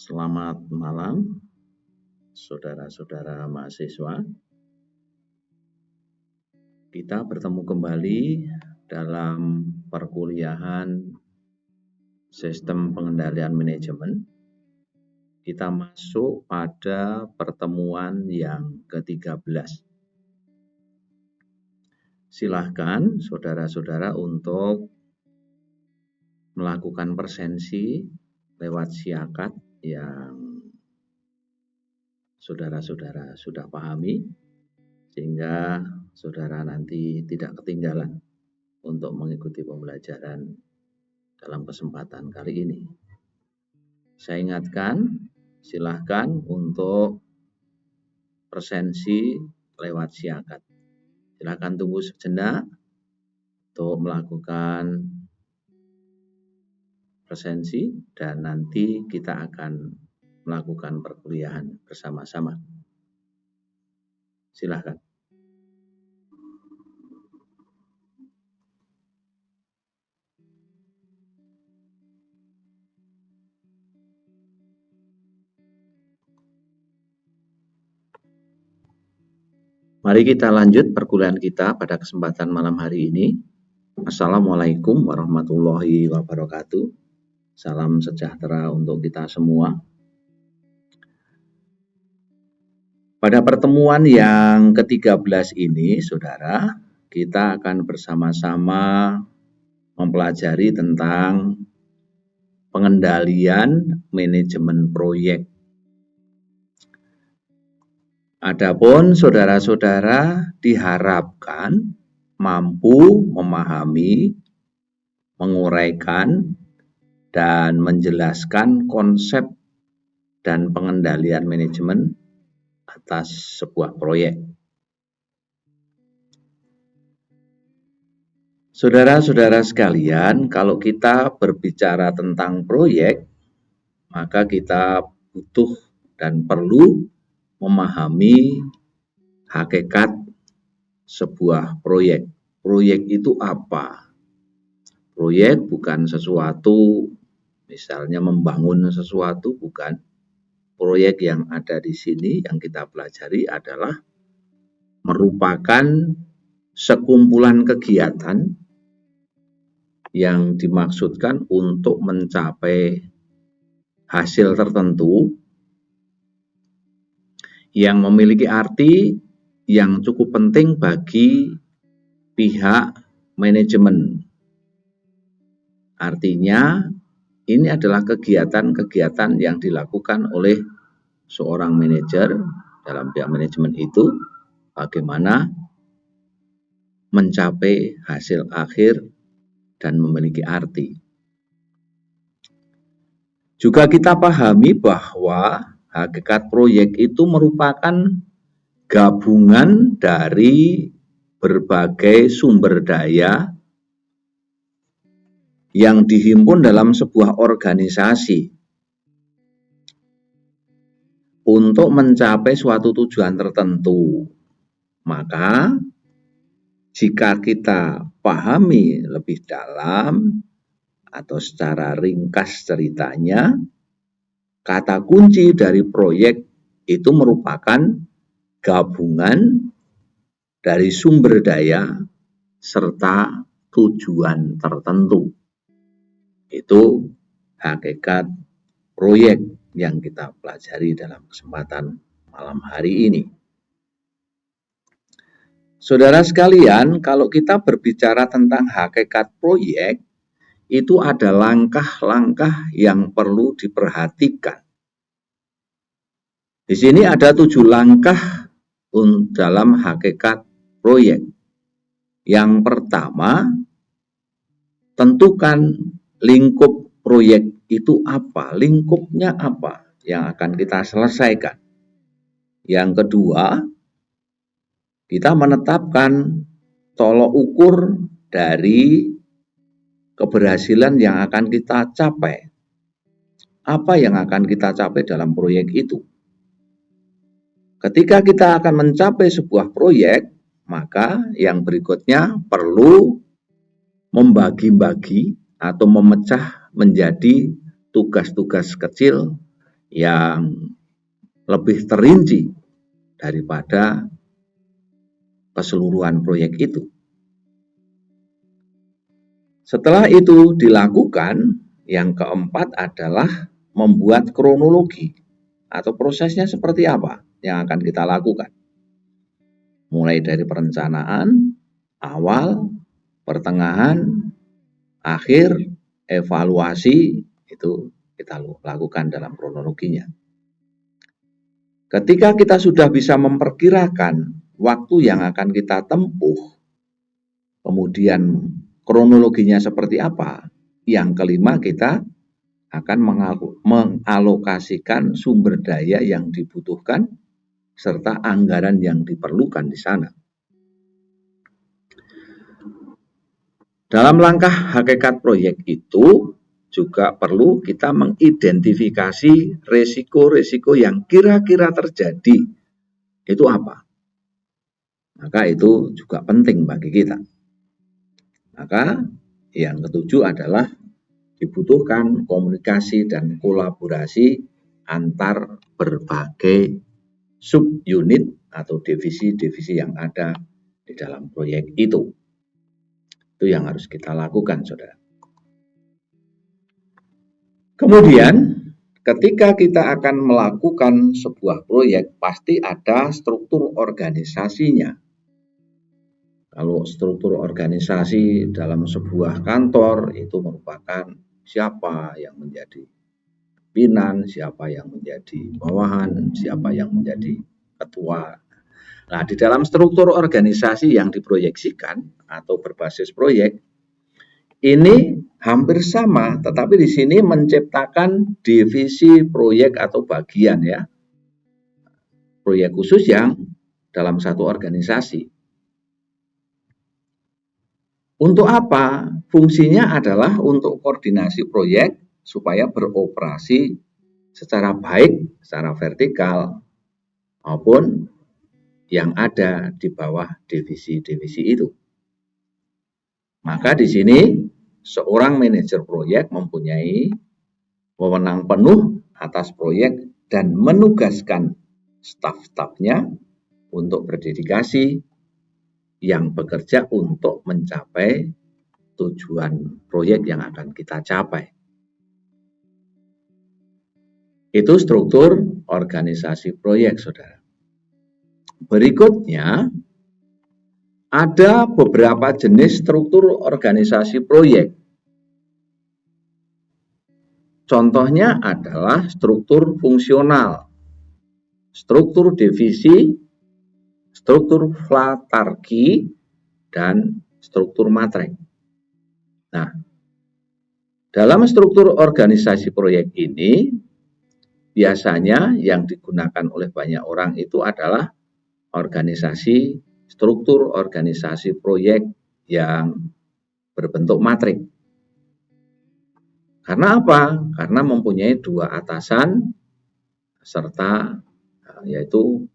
Selamat malam, saudara-saudara mahasiswa. Kita bertemu kembali dalam perkuliahan Sistem Pengendalian Manajemen. Kita masuk pada pertemuan yang ke-13. Silahkan saudara-saudara untuk melakukan presensi lewat siakat yang saudara-saudara sudah pahami, sehingga saudara nanti tidak ketinggalan untuk mengikuti pembelajaran dalam kesempatan kali ini. Saya ingatkan, silahkan untuk presensi lewat siakat. Silahkan tunggu sejenak untuk melakukan presensi dan nanti kita akan melakukan perkuliahan bersama-sama. Silahkan. Mari kita lanjut perkuliahan kita pada kesempatan malam hari ini. Assalamualaikum warahmatullahi wabarakatuh. Salam sejahtera untuk kita semua. Pada pertemuan yang ke-13 ini, saudara, kita akan bersama-sama mempelajari tentang pengendalian manajemen proyek. Adapun saudara-saudara diharapkan mampu memahami, menguraikan, dan menjelaskan konsep dan pengendalian manajemen atas sebuah proyek. Saudara-saudara sekalian, kalau kita berbicara tentang proyek, maka kita butuh dan perlu memahami hakikat sebuah proyek. Proyek itu apa? Proyek bukan sesuatu, misalnya membangun sesuatu, bukan. Proyek yang ada di sini yang kita pelajari adalah merupakan sekumpulan kegiatan yang dimaksudkan untuk mencapai hasil tertentu yang memiliki arti yang cukup penting bagi pihak manajemen. Artinya, ini adalah kegiatan-kegiatan yang dilakukan oleh seorang manajer dalam pihak manajemen itu, bagaimana mencapai hasil akhir dan memiliki arti. Juga kita pahami bahwa hakikat proyek itu merupakan gabungan dari berbagai sumber daya yang dihimpun dalam sebuah organisasi untuk mencapai suatu tujuan tertentu. Maka jika kita pahami lebih dalam atau secara ringkas ceritanya, kata kunci dari proyek itu merupakan gabungan dari sumber daya serta tujuan tertentu. Itu hakikat proyek yang kita pelajari dalam kesempatan malam hari ini. Saudara sekalian, kalau kita berbicara tentang hakikat proyek, itu ada langkah-langkah yang perlu diperhatikan. Di sini ada 7 langkah dalam hakikat proyek. Yang pertama, tentukan lingkup proyek itu apa, lingkupnya apa yang akan kita selesaikan. Yang kedua, kita menetapkan tolok ukur dari keberhasilan yang akan kita capai. Apa yang akan kita capai dalam proyek itu? Ketika kita akan mencapai sebuah proyek, maka yang berikutnya perlu membagi-bagi atau memecah menjadi tugas-tugas kecil yang lebih terinci daripada keseluruhan proyek itu. Setelah itu dilakukan, yang keempat adalah membuat kronologi atau prosesnya seperti apa yang akan kita lakukan. Mulai dari perencanaan, awal, pertengahan, akhir, evaluasi, itu kita lakukan dalam kronologinya. Ketika kita sudah bisa memperkirakan waktu yang akan kita tempuh, kemudian kronologinya seperti apa, yang kelima kita akan mengalokasikan sumber daya yang dibutuhkan serta anggaran yang diperlukan di sana. Dalam langkah hakikat proyek itu juga perlu kita mengidentifikasi risiko-risiko yang kira-kira terjadi. Itu apa? Maka itu juga penting bagi kita. Maka yang ketujuh adalah dibutuhkan komunikasi dan kolaborasi antar berbagai subunit atau divisi-divisi yang ada di dalam proyek itu. Itu yang harus kita lakukan, saudara. Kemudian, ketika kita akan melakukan sebuah proyek, pasti ada struktur organisasinya. Kalau struktur organisasi dalam sebuah kantor itu merupakan siapa yang menjadi pimpinan, siapa yang menjadi bawahan, siapa yang menjadi ketua. Nah, di dalam struktur organisasi yang diproyeksikan atau berbasis proyek, ini hampir sama, tetapi di sini menciptakan divisi proyek atau bagian ya. Proyek khusus yang dalam satu organisasi. Untuk apa? Fungsinya adalah untuk koordinasi proyek supaya beroperasi secara baik, secara vertikal, maupun yang ada di bawah divisi-divisi itu. Maka di sini seorang manajer proyek mempunyai wewenang penuh atas proyek dan menugaskan staf-stafnya untuk berdedikasi yang bekerja untuk mencapai tujuan proyek yang akan kita capai. Itu struktur organisasi proyek, saudara. Berikutnya, ada beberapa jenis struktur organisasi proyek. Contohnya adalah struktur fungsional, struktur divisi, struktur flatarki, dan struktur matrek. Nah, dalam struktur organisasi proyek ini, biasanya yang digunakan oleh banyak orang itu adalah struktur organisasi proyek yang berbentuk matrik. Karena apa? Karena mempunyai dua atasan serta yaitu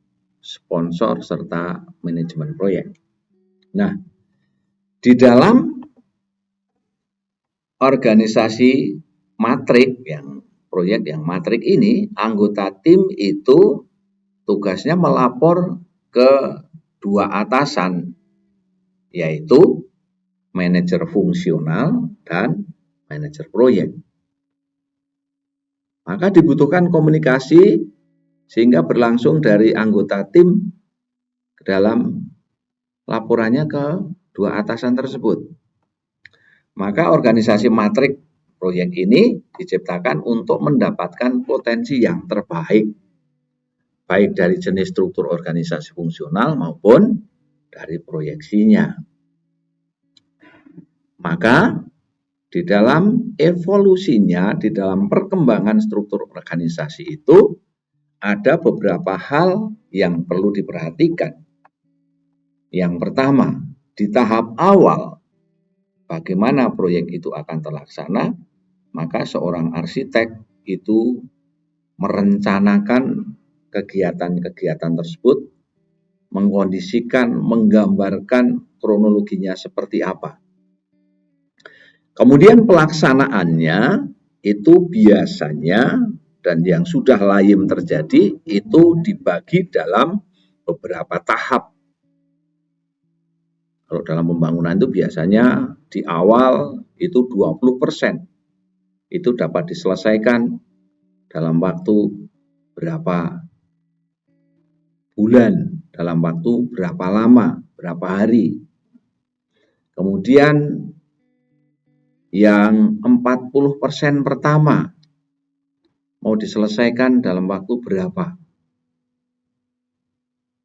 sponsor serta manajemen proyek. Nah, di dalam organisasi matrik proyek yang matrik ini, anggota tim itu tugasnya melapor ke dua atasan, yaitu manajer fungsional dan manajer proyek. Maka dibutuhkan komunikasi sehingga berlangsung dari anggota tim ke dalam laporannya ke dua atasan tersebut. Maka organisasi matrik proyek ini diciptakan untuk mendapatkan potensi yang terbaik, baik dari jenis struktur organisasi fungsional maupun dari proyeksinya. Maka di dalam evolusinya, di dalam perkembangan struktur organisasi itu, ada beberapa hal yang perlu diperhatikan. Yang pertama, di tahap awal, bagaimana proyek itu akan terlaksana, maka seorang arsitek itu merencanakan kegiatan-kegiatan tersebut, mengkondisikan, menggambarkan kronologinya seperti apa. Kemudian pelaksanaannya itu biasanya dan yang sudah layem terjadi itu dibagi dalam beberapa tahap. Kalau dalam pembangunan itu biasanya di awal itu 20% itu dapat diselesaikan dalam waktu berapa bulan, dalam waktu berapa lama, berapa hari. Kemudian yang 40% pertama mau diselesaikan dalam waktu berapa.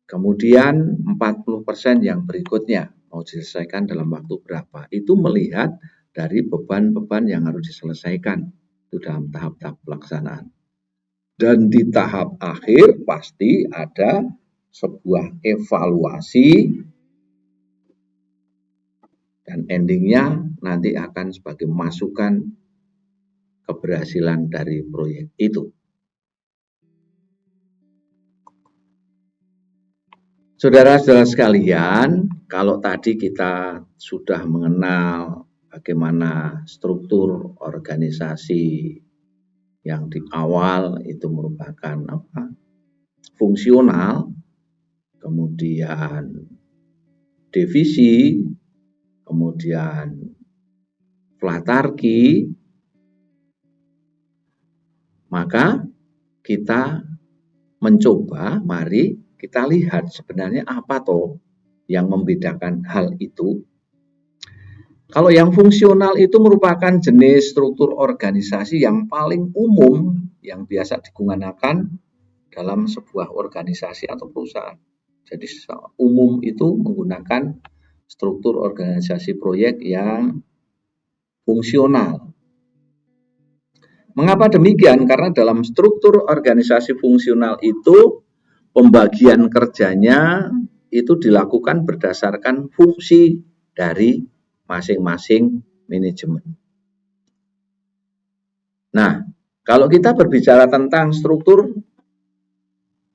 Kemudian 40% yang berikutnya mau diselesaikan dalam waktu berapa. Itu melihat dari beban-beban yang harus diselesaikan itu dalam tahap-tahap pelaksanaan. Dan di tahap akhir pasti ada sebuah evaluasi dan endingnya nanti akan sebagai masukan keberhasilan dari proyek itu. Saudara-saudara sekalian, kalau tadi kita sudah mengenal bagaimana struktur organisasi yang di awal itu merupakan fungsional, kemudian divisi, kemudian flatarki, maka kita mencoba, mari kita lihat sebenarnya apa toh yang membedakan hal itu. Kalau yang fungsional itu merupakan jenis struktur organisasi yang paling umum yang biasa digunakan dalam sebuah organisasi atau perusahaan. Jadi umum itu menggunakan struktur organisasi proyek yang fungsional. Mengapa demikian? Karena dalam struktur organisasi fungsional itu pembagian kerjanya itu dilakukan berdasarkan fungsi dari masing-masing manajemen. Nah, kalau kita berbicara tentang struktur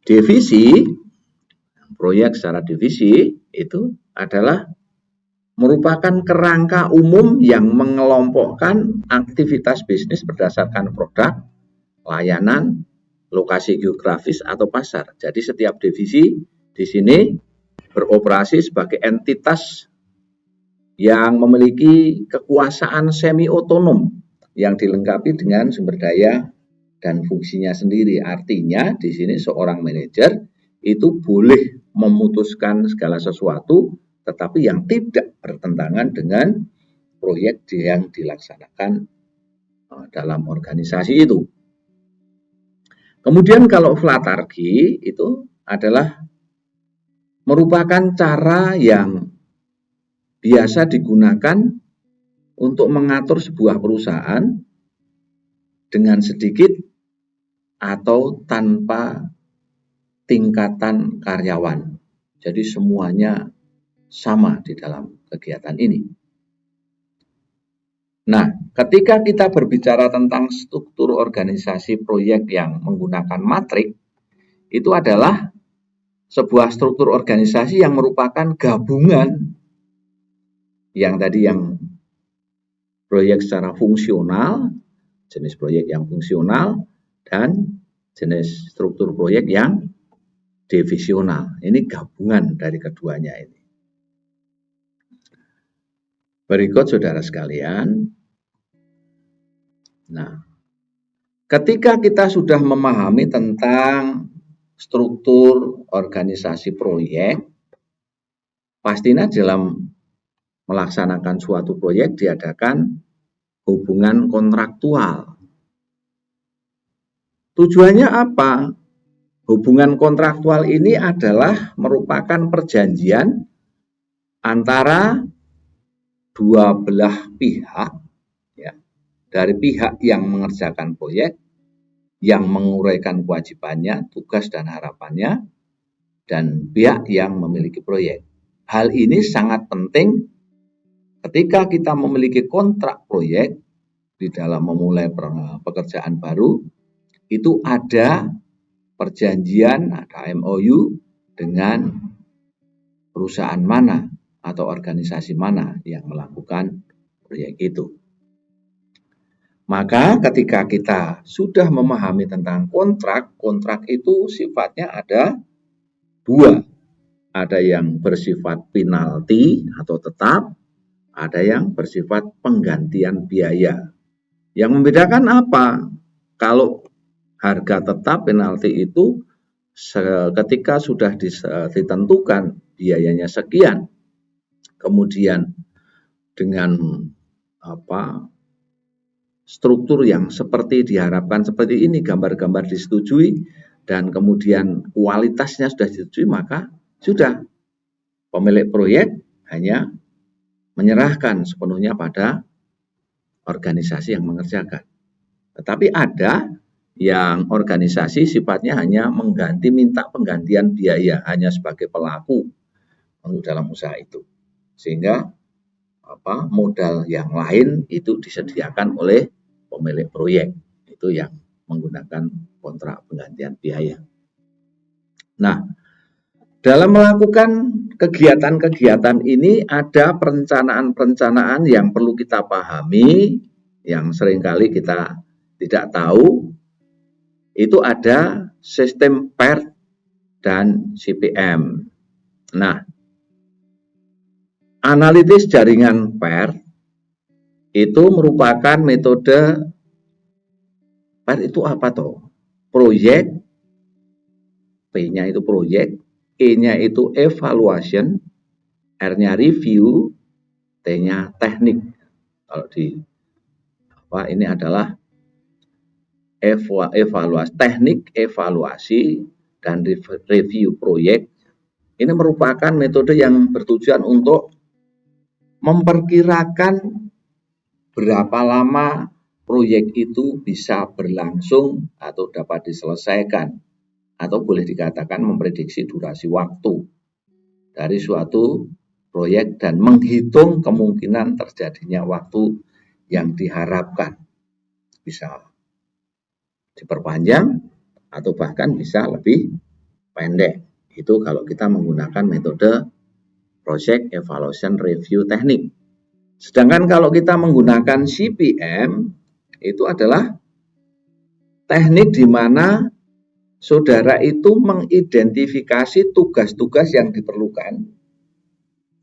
divisi, proyek secara divisi itu adalah merupakan kerangka umum yang mengelompokkan aktivitas bisnis berdasarkan produk, layanan, lokasi geografis atau pasar. Jadi setiap divisi di sini beroperasi sebagai entitas yang memiliki kekuasaan semi otonom yang dilengkapi dengan sumber daya dan fungsinya sendiri. Artinya di sini seorang manajer itu boleh memutuskan segala sesuatu tetapi yang tidak bertentangan dengan proyek yang dilaksanakan dalam organisasi itu. Kemudian kalau flatarki itu adalah merupakan cara yang biasa digunakan untuk mengatur sebuah perusahaan dengan sedikit atau tanpa tingkatan karyawan. Jadi semuanya sama di dalam kegiatan ini. Nah, ketika kita berbicara tentang struktur organisasi proyek yang menggunakan matrik, itu adalah sebuah struktur organisasi yang merupakan gabungan yang tadi yang proyek secara fungsional, jenis proyek yang fungsional, dan jenis struktur proyek yang divisional. Ini gabungan dari keduanya ini. Berikut saudara sekalian. Nah, ketika kita sudah memahami tentang struktur organisasi proyek, pastinya dalam melaksanakan suatu proyek diadakan hubungan kontraktual. Tujuannya apa? Hubungan kontraktual ini adalah merupakan perjanjian antara dua belah pihak, ya, dari pihak yang mengerjakan proyek, yang menguraikan kewajibannya, tugas dan harapannya, dan pihak yang memiliki proyek. Hal ini sangat penting ketika kita memiliki kontrak proyek di dalam memulai pekerjaan baru, itu ada perjanjian, ada MOU dengan perusahaan mana atau organisasi mana yang melakukan proyek itu. Maka ketika kita sudah memahami tentang kontrak itu sifatnya ada dua. Ada yang bersifat penalti atau tetap, ada yang bersifat penggantian biaya. Yang membedakan apa? Kalau harga tetap penalti itu ketika sudah ditentukan biayanya sekian, kemudian dengan struktur yang seperti diharapkan seperti ini, gambar-gambar disetujui, dan kemudian kualitasnya sudah disetujui, maka sudah pemilik proyek hanya menyerahkan sepenuhnya pada organisasi yang mengerjakan. Tetapi ada yang organisasi sifatnya hanya minta penggantian biaya hanya sebagai pelaku untuk dalam usaha itu. Sehingga modal yang lain itu disediakan oleh pemilik proyek. Itu yang menggunakan kontrak penggantian biaya. Nah, dalam melakukan kegiatan-kegiatan ini ada perencanaan-perencanaan yang perlu kita pahami, yang seringkali kita tidak tahu. Itu ada sistem PERT dan CPM. Nah, analisis jaringan PERT itu merupakan metode. PERT itu apa toh? Proyek, P-nya itu proyek, E-nya itu evaluation, R-nya review, T-nya teknik. Kalau ini adalah teknik evaluasi dan review proyek. Ini merupakan metode yang bertujuan untuk memperkirakan berapa lama proyek itu bisa berlangsung atau dapat diselesaikan, atau boleh dikatakan memprediksi durasi waktu dari suatu proyek dan menghitung kemungkinan terjadinya waktu yang diharapkan. Bisa diperpanjang atau bahkan bisa lebih pendek. Itu kalau kita menggunakan metode Project Evaluation Review Teknik. Sedangkan kalau kita menggunakan CPM, itu adalah teknik di mana saudara itu mengidentifikasi tugas-tugas yang diperlukan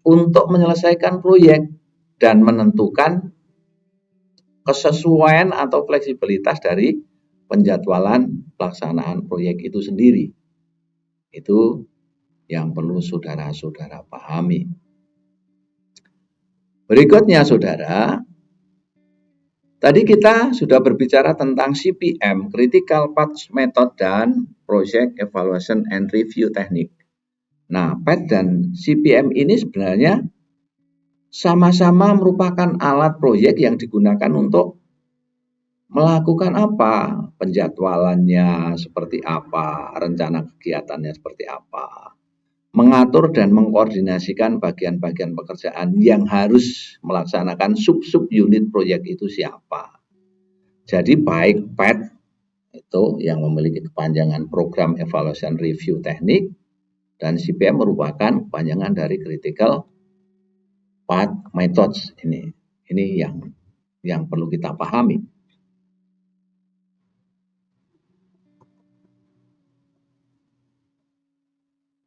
untuk menyelesaikan proyek dan menentukan kesesuaian atau fleksibilitas dari penjadwalan pelaksanaan proyek itu sendiri. Itu yang perlu saudara-saudara pahami. Berikutnya saudara, tadi kita sudah berbicara tentang CPM, Critical Path Method, dan Project Evaluation and Review Technique. Nah, PET dan CPM ini sebenarnya sama-sama merupakan alat proyek yang digunakan untuk melakukan apa? Penjadwalannya seperti apa, rencana kegiatannya seperti apa, mengatur dan mengkoordinasikan bagian-bagian pekerjaan yang harus melaksanakan sub-sub unit proyek itu siapa. Jadi baik PET itu yang memiliki kepanjangan Program Evaluation Review Teknik, dan CPM merupakan kepanjangan dari Critical Path Methods. Ini yang perlu kita pahami.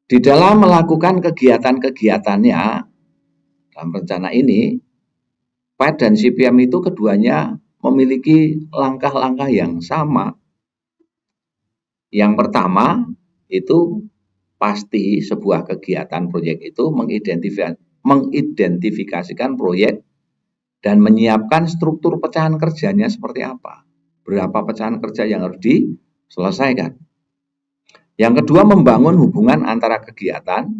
Di dalam melakukan kegiatan-kegiatannya dalam rencana ini, PET dan CPM itu keduanya memiliki langkah-langkah yang sama. Yang pertama, itu pasti sebuah kegiatan proyek itu mengidentifikasikan proyek dan menyiapkan struktur pecahan kerjanya seperti apa. Berapa pecahan kerja yang harus diselesaikan. Yang kedua, membangun hubungan antara kegiatan,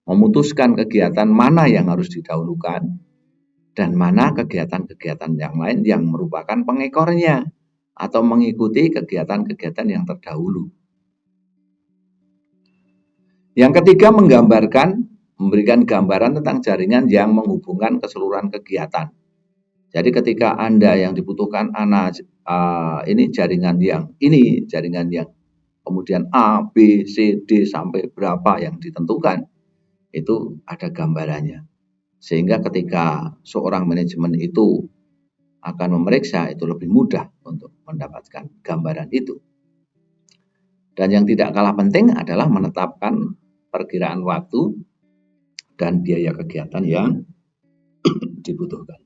memutuskan kegiatan mana yang harus didahulukan, dan mana kegiatan-kegiatan yang lain yang merupakan pengekornya atau mengikuti kegiatan-kegiatan yang terdahulu. Yang ketiga, memberikan gambaran tentang jaringan yang menghubungkan keseluruhan kegiatan. Jadi ketika Anda yang dibutuhkan ini jaringan yang kemudian A, B, C, D sampai berapa yang ditentukan, itu ada gambarannya. Sehingga ketika seorang manajemen itu akan memeriksa itu lebih mudah untuk mendapatkan gambaran itu. Dan yang tidak kalah penting adalah menetapkan perkiraan waktu dan biaya kegiatan yang dibutuhkan.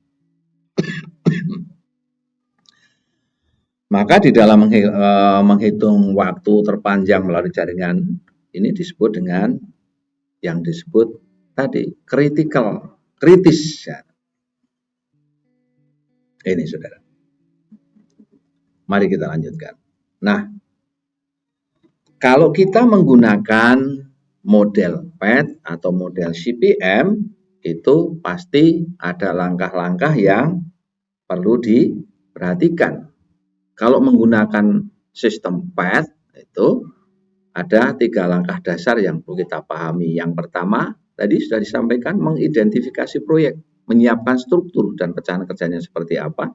Maka di dalam menghitung waktu terpanjang melalui jaringan ini disebut dengan yang disebut tadi kritis. Ya. Ini saudara. Mari kita lanjutkan. Nah, kalau kita menggunakan model PET atau model CPM, itu pasti ada langkah-langkah yang perlu diperhatikan. Kalau menggunakan sistem PET itu ada 3 langkah dasar yang perlu kita pahami. Yang pertama, tadi sudah disampaikan mengidentifikasi proyek, menyiapkan struktur dan pecahan kerjanya seperti apa.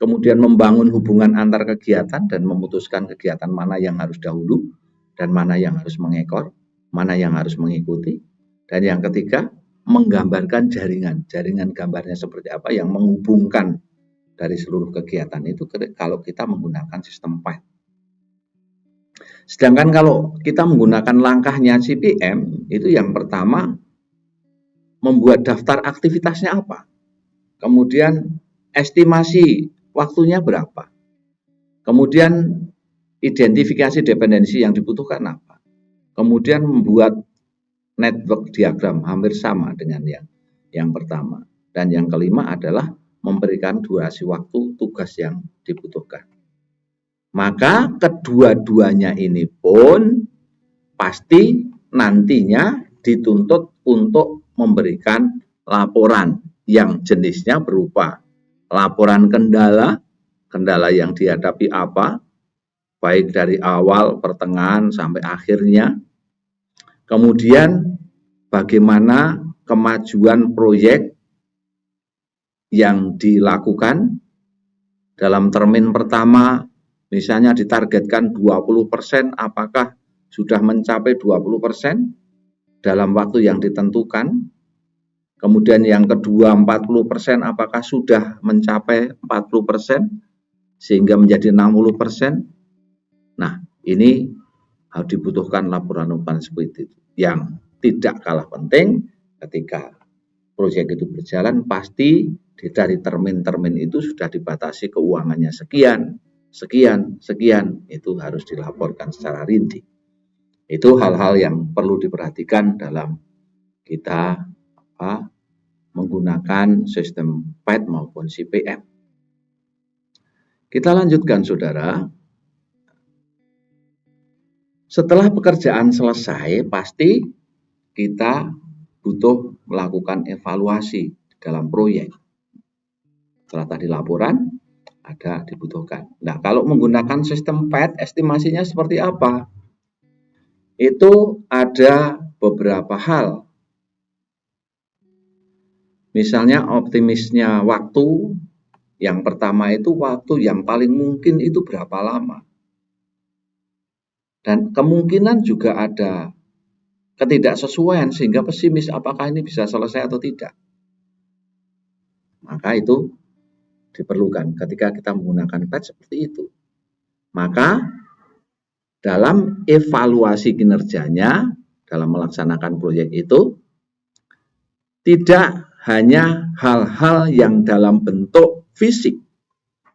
Kemudian membangun hubungan antar kegiatan dan memutuskan kegiatan mana yang harus dahulu dan mana yang harus mengekor, mana yang harus mengikuti. Dan yang ketiga, menggambarkan jaringan gambarnya seperti apa yang menghubungkan dari seluruh kegiatan itu kalau kita menggunakan sistem PET. Sedangkan kalau kita menggunakan langkahnya CPM, itu yang pertama membuat daftar aktivitasnya apa. Kemudian estimasi waktunya berapa. Kemudian identifikasi dependensi yang dibutuhkan apa. Kemudian membuat network diagram hampir sama dengan yang pertama. Dan yang kelima adalah memberikan durasi waktu tugas yang dibutuhkan. Maka kedua-duanya ini pun pasti nantinya dituntut untuk memberikan laporan yang jenisnya berupa laporan kendala yang dihadapi apa, baik dari awal, pertengahan, sampai akhirnya. Kemudian bagaimana kemajuan proyek yang dilakukan dalam termin pertama, misalnya ditargetkan 20%, apakah sudah mencapai 20% dalam waktu yang ditentukan. Kemudian yang kedua 40%, apakah sudah mencapai 40% sehingga menjadi 60%. Nah, ini harus dibutuhkan laporan-laporan seperti itu. Yang tidak kalah penting ketika proyek itu berjalan, pasti dari termin-termin itu sudah dibatasi keuangannya sekian, itu harus dilaporkan secara rinci. Itu hal-hal yang perlu diperhatikan dalam kita menggunakan sistem PET maupun CPM. Kita lanjutkan, saudara. Setelah pekerjaan selesai, pasti kita butuh melakukan evaluasi dalam proyek. Setelah tadi laporan, ada dibutuhkan. Nah, kalau menggunakan sistem PET, estimasinya seperti apa? Itu ada beberapa hal. Misalnya optimisnya waktu, yang pertama itu waktu yang paling mungkin itu berapa lama. Dan kemungkinan juga ada ketidaksesuaian sehingga pesimis apakah ini bisa selesai atau tidak. Maka itu diperlukan ketika kita menggunakan PET seperti itu. Maka dalam evaluasi kinerjanya dalam melaksanakan proyek itu tidak hanya hal-hal yang dalam bentuk fisik,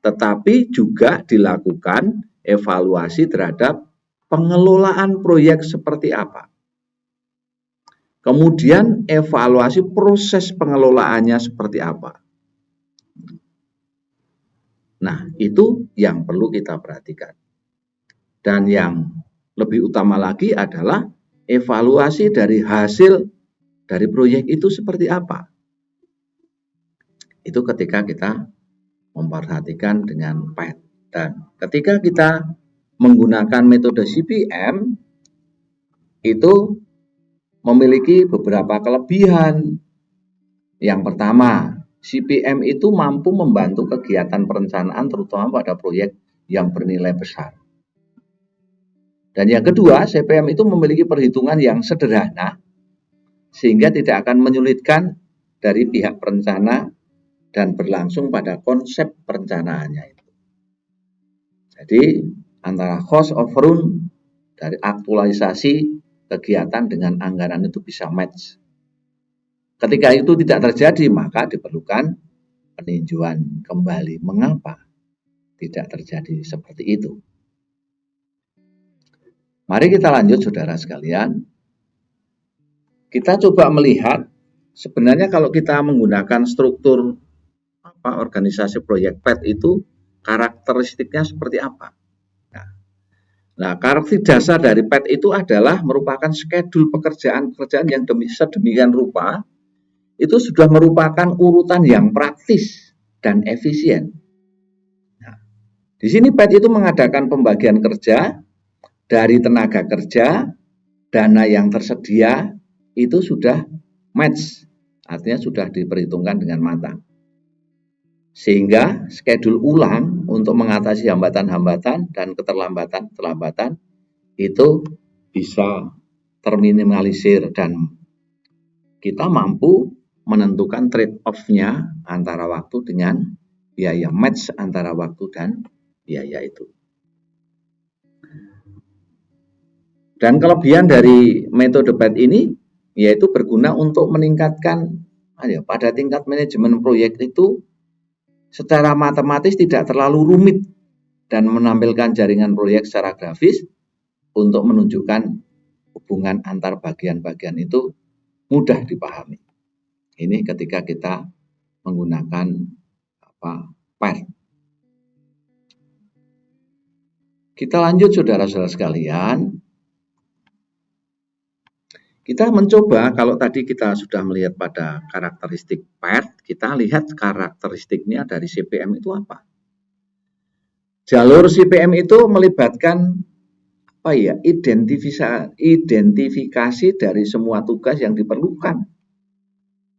tetapi juga dilakukan evaluasi terhadap pengelolaan proyek seperti apa. Kemudian evaluasi proses pengelolaannya seperti apa. Nah, itu yang perlu kita perhatikan. Dan yang lebih utama lagi adalah evaluasi dari hasil dari proyek itu seperti apa. Itu ketika kita memperhatikan dengan PET. Dan ketika kita menggunakan metode CPM, itu memiliki beberapa kelebihan. Yang pertama, CPM itu mampu membantu kegiatan perencanaan terutama pada proyek yang bernilai besar. Dan yang kedua, CPM itu memiliki perhitungan yang sederhana sehingga tidak akan menyulitkan dari pihak perencana dan berlangsung pada konsep perencanaannya itu. Jadi antara cost of run dari aktualisasi kegiatan dengan anggaran itu bisa match. Ketika itu tidak terjadi, maka diperlukan peninjauan kembali. Mengapa tidak terjadi seperti itu? Mari kita lanjut, saudara sekalian. Kita coba melihat sebenarnya kalau kita menggunakan struktur organisasi proyek PET itu karakteristiknya seperti apa. Nah, karakteristik dasar dari PET itu adalah merupakan skedul pekerjaan-pekerjaan yang sedemikian rupa, itu sudah merupakan urutan yang praktis dan efisien. Nah, di sini PET itu mengadakan pembagian kerja dari tenaga kerja, dana yang tersedia itu sudah match, artinya sudah diperhitungkan dengan matang. Sehingga skedul ulang untuk mengatasi hambatan-hambatan dan keterlambatan itu bisa terminimalisir dan kita mampu menentukan trade-off-nya antara waktu dengan biaya, match antara waktu dan biaya itu. Dan kelebihan dari metode PET ini yaitu berguna untuk meningkatkan pada tingkat manajemen proyek itu secara matematis tidak terlalu rumit dan menampilkan jaringan proyek secara grafis untuk menunjukkan hubungan antar bagian-bagian itu mudah dipahami. Ini ketika kita menggunakan PET. Kita lanjut, saudara-saudara sekalian. Kita mencoba, kalau tadi kita sudah melihat pada karakteristik PET, kita lihat karakteristiknya dari CPM itu apa. Jalur CPM itu melibatkan identifikasi dari semua tugas yang diperlukan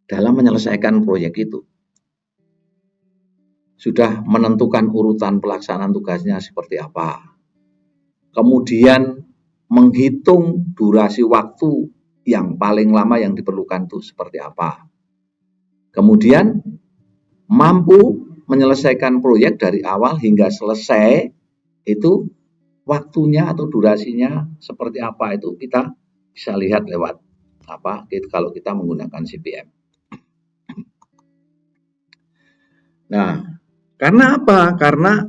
dalam menyelesaikan proyek itu. Sudah menentukan urutan pelaksanaan tugasnya seperti apa. Kemudian menghitung durasi waktu yang paling lama yang diperlukan itu seperti apa. Kemudian mampu menyelesaikan proyek dari awal hingga selesai itu waktunya atau durasinya seperti apa itu kita bisa lihat lewat kalau kita menggunakan CPM. Nah, karena apa? Karena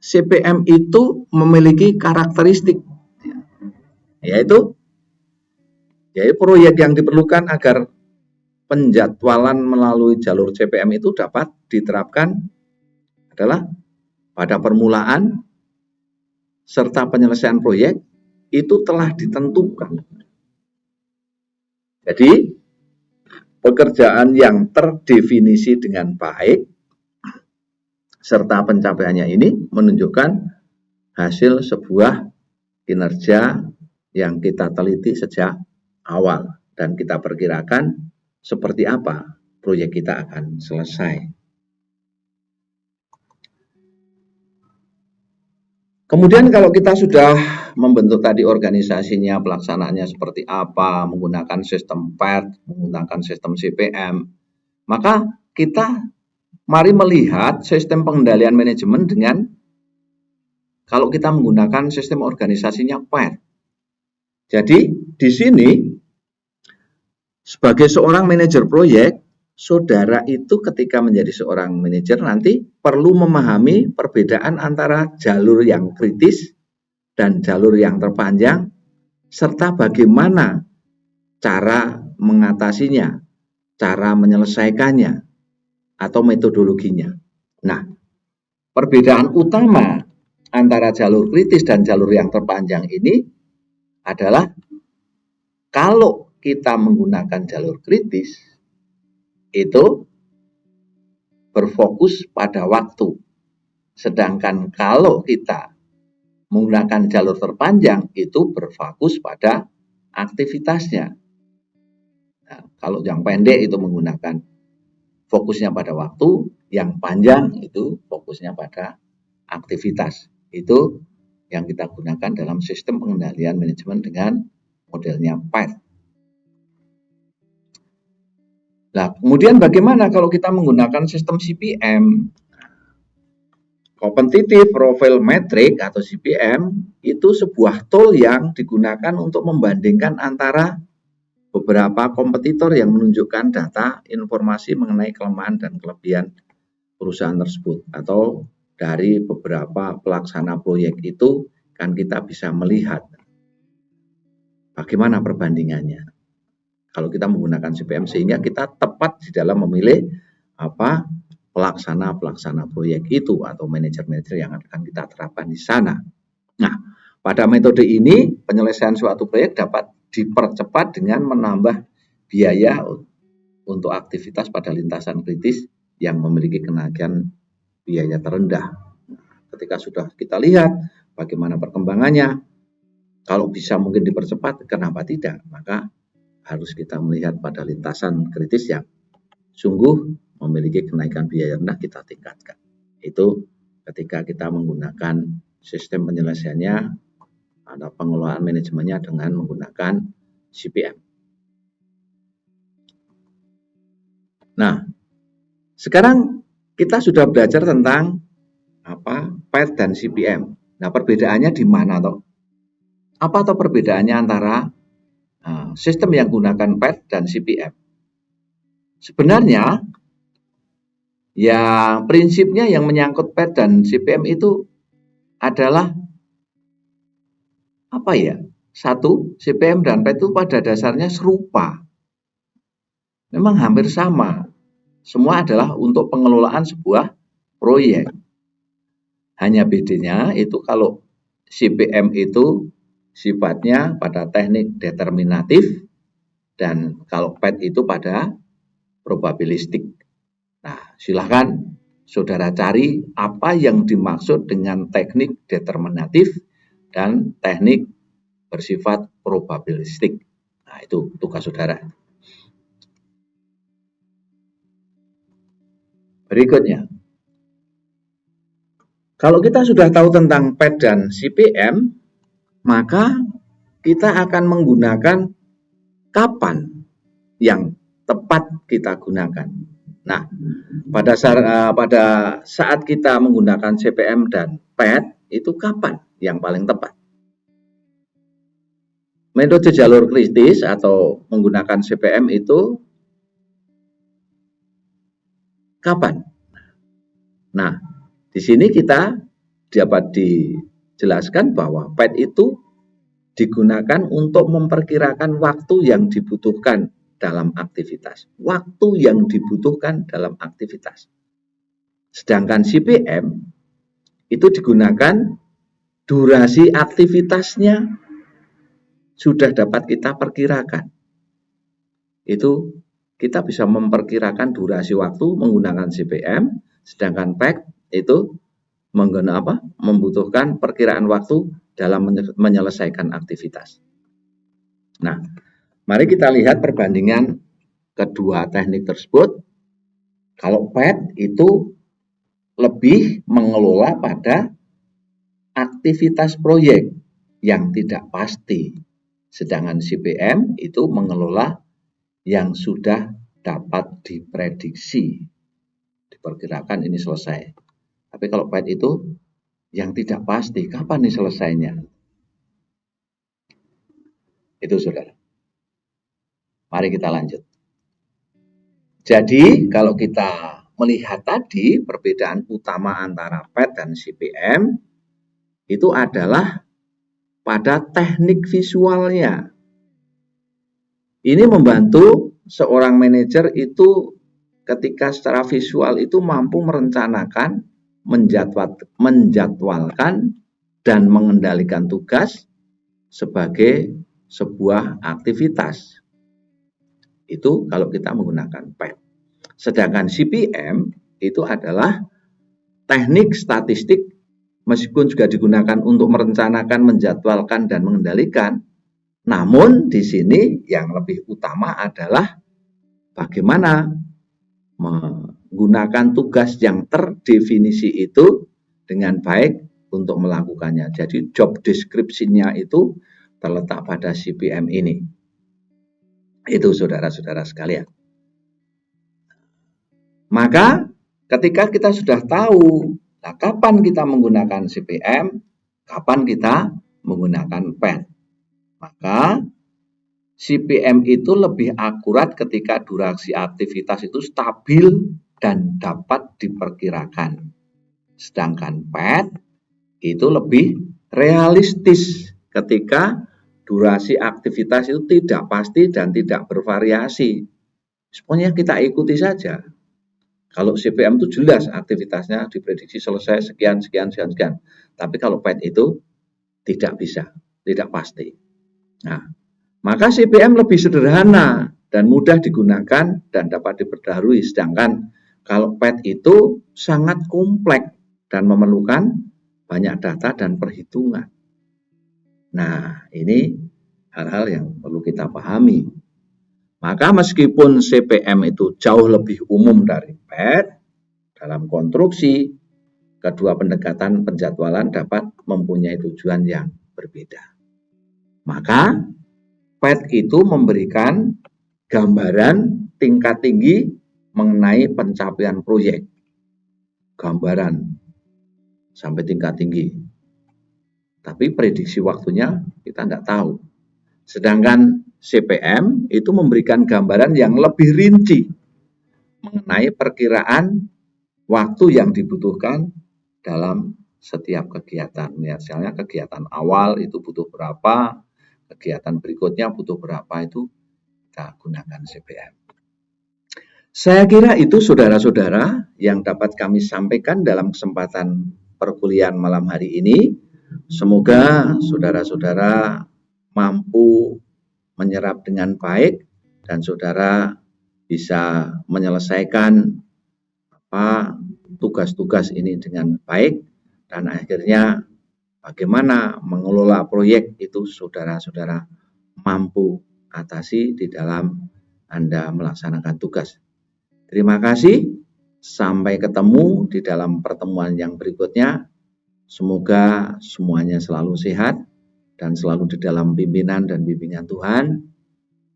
CPM itu memiliki karakteristik yaitu proyek yang diperlukan agar penjadwalan melalui jalur CPM itu dapat diterapkan adalah pada permulaan serta penyelesaian proyek itu telah ditentukan. Jadi pekerjaan yang terdefinisi dengan baik serta pencapaiannya ini menunjukkan hasil sebuah kinerja yang kita teliti sejak awal dan kita perkirakan seperti apa proyek kita akan selesai. Kemudian kalau kita sudah membentuk tadi organisasinya, pelaksanaannya seperti apa, menggunakan sistem PET, menggunakan sistem CPM, maka kita mari melihat sistem pengendalian manajemen dengan kalau kita menggunakan sistem organisasinya PET. Jadi di sini sebagai seorang manajer proyek, saudara itu ketika menjadi seorang manajer nanti perlu memahami perbedaan antara jalur yang kritis dan jalur yang terpanjang, serta bagaimana cara mengatasinya, cara menyelesaikannya, atau metodologinya. Nah, perbedaan utama antara jalur kritis dan jalur yang terpanjang ini adalah kalau kita menggunakan jalur kritis, itu berfokus pada waktu. Sedangkan kalau kita menggunakan jalur terpanjang, itu berfokus pada aktivitasnya. Nah, kalau yang pendek itu menggunakan fokusnya pada waktu, yang panjang itu fokusnya pada aktivitas. Itu yang kita gunakan dalam sistem pengendalian manajemen dengan modelnya PET. Nah, kemudian bagaimana kalau kita menggunakan sistem CPM? Competitive Profile Metric atau CPM itu sebuah tool yang digunakan untuk membandingkan antara beberapa kompetitor yang menunjukkan data informasi mengenai kelemahan dan kelebihan perusahaan tersebut, atau dari beberapa pelaksana proyek itu kan kita bisa melihat bagaimana perbandingannya kalau kita menggunakan CPM, sehingga kita tepat di dalam memilih pelaksana proyek itu atau manajer-manajer yang akan kita terapkan di sana. Nah, pada metode ini penyelesaian suatu proyek dapat dipercepat dengan menambah biaya untuk aktivitas pada lintasan kritis yang memiliki kenaikan biaya terendah. Ketika sudah kita lihat bagaimana perkembangannya, kalau bisa mungkin dipercepat, kenapa tidak? Maka harus kita melihat pada lintasan kritis yang sungguh memiliki kenaikan biaya rendah, kita tingkatkan. Itu ketika kita menggunakan sistem penyelesaiannya atau pengelolaan manajemennya dengan menggunakan CPM. Nah, sekarang kita sudah belajar tentang PET dan CPM. Nah, perbedaannya di mana toh? Apa toh perbedaannya antara sistem yang gunakan PET dan CPM? Sebenarnya ya prinsipnya yang menyangkut PET dan CPM itu adalah apa ya? Satu, CPM dan PET itu pada dasarnya serupa. Memang hampir sama. Semua adalah untuk pengelolaan sebuah proyek. Hanya bedanya itu kalau CPM itu sifatnya pada teknik determinatif dan kalau PET itu pada probabilistik. Nah, silahkan saudara cari apa yang dimaksud dengan teknik determinatif dan teknik bersifat probabilistik. Nah, itu tugas saudara. Berikutnya, kalau kita sudah tahu tentang PET dan CPM, maka kita akan menggunakan kapan yang tepat kita gunakan. Nah, pada saat kita menggunakan CPM dan PET, itu kapan yang paling tepat? Metode jalur kritis atau menggunakan CPM itu kapan? Nah, di sini kita dapat dijelaskan bahwa PET itu digunakan untuk memperkirakan waktu yang dibutuhkan dalam aktivitas. Waktu yang dibutuhkan dalam aktivitas. Sedangkan CPM itu digunakan durasi aktivitasnya sudah dapat kita perkirakan. Itu kita bisa memperkirakan durasi waktu menggunakan CPM, sedangkan PET itu membutuhkan perkiraan waktu dalam menyelesaikan aktivitas. Nah, mari kita lihat perbandingan kedua teknik tersebut. Kalau PET itu lebih mengelola pada aktivitas proyek yang tidak pasti, sedangkan CPM itu mengelola yang sudah dapat diprediksi, diperkirakan ini selesai. Tapi kalau PET itu yang tidak pasti, kapan nih selesainya? Itu saudara. Mari kita lanjut. Jadi kalau kita melihat tadi perbedaan utama antara PET dan CPM itu adalah pada teknik visualnya. Ini membantu seorang manajer itu ketika secara visual itu mampu merencanakan, menjadwalkan, dan mengendalikan tugas sebagai sebuah aktivitas. Itu kalau kita menggunakan PET. Sedangkan CPM itu adalah teknik statistik, meskipun juga digunakan untuk merencanakan, menjadwalkan, dan mengendalikan. Namun di sini yang lebih utama adalah bagaimana menggunakan tugas yang terdefinisi itu dengan baik untuk melakukannya. Jadi job description-nya itu terletak pada CPM ini. Itu saudara-saudara sekalian. Maka ketika kita sudah tahu kapan kita menggunakan CPM, kapan kita menggunakan PET, maka CPM itu lebih akurat ketika durasi aktivitas itu stabil dan dapat diperkirakan. Sedangkan PET itu lebih realistis ketika durasi aktivitas itu tidak pasti dan tidak bervariasi. Semuanya kita ikuti saja. Kalau CPM itu jelas aktivitasnya diprediksi selesai sekian. Tapi kalau PET itu tidak bisa, tidak pasti. Nah, maka CPM lebih sederhana dan mudah digunakan dan dapat diperbaharui. Sedangkan kalau PET itu sangat kompleks dan memerlukan banyak data dan perhitungan. Nah, ini hal-hal yang perlu kita pahami. Maka meskipun CPM itu jauh lebih umum dari PET, dalam konstruksi, kedua pendekatan penjadwalan dapat mempunyai tujuan yang berbeda. Maka PET itu memberikan gambaran tingkat tinggi mengenai pencapaian proyek. Gambaran sampai tingkat tinggi. Tapi prediksi waktunya kita tidak tahu. Sedangkan CPM itu memberikan gambaran yang lebih rinci mengenai perkiraan waktu yang dibutuhkan dalam setiap kegiatan. Misalnya kegiatan awal itu butuh berapa, kegiatan berikutnya butuh berapa, itu kita gunakan CPM. Saya kira itu saudara-saudara yang dapat kami sampaikan dalam kesempatan perkuliahan malam hari ini. Semoga saudara-saudara mampu menyerap dengan baik dan saudara bisa menyelesaikan tugas-tugas ini dengan baik, dan akhirnya bagaimana mengelola proyek itu saudara-saudara mampu atasi di dalam Anda melaksanakan tugas. Terima kasih, sampai ketemu di dalam pertemuan yang berikutnya. Semoga semuanya selalu sehat dan selalu di dalam pimpinan dan bimbingan Tuhan,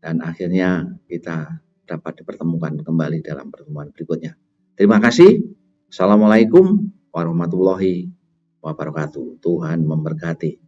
dan akhirnya kita dapat dipertemukan kembali dalam pertemuan berikutnya. Terima kasih. Assalamualaikum warahmatullahi wabarakatuh. Tuhan memberkati.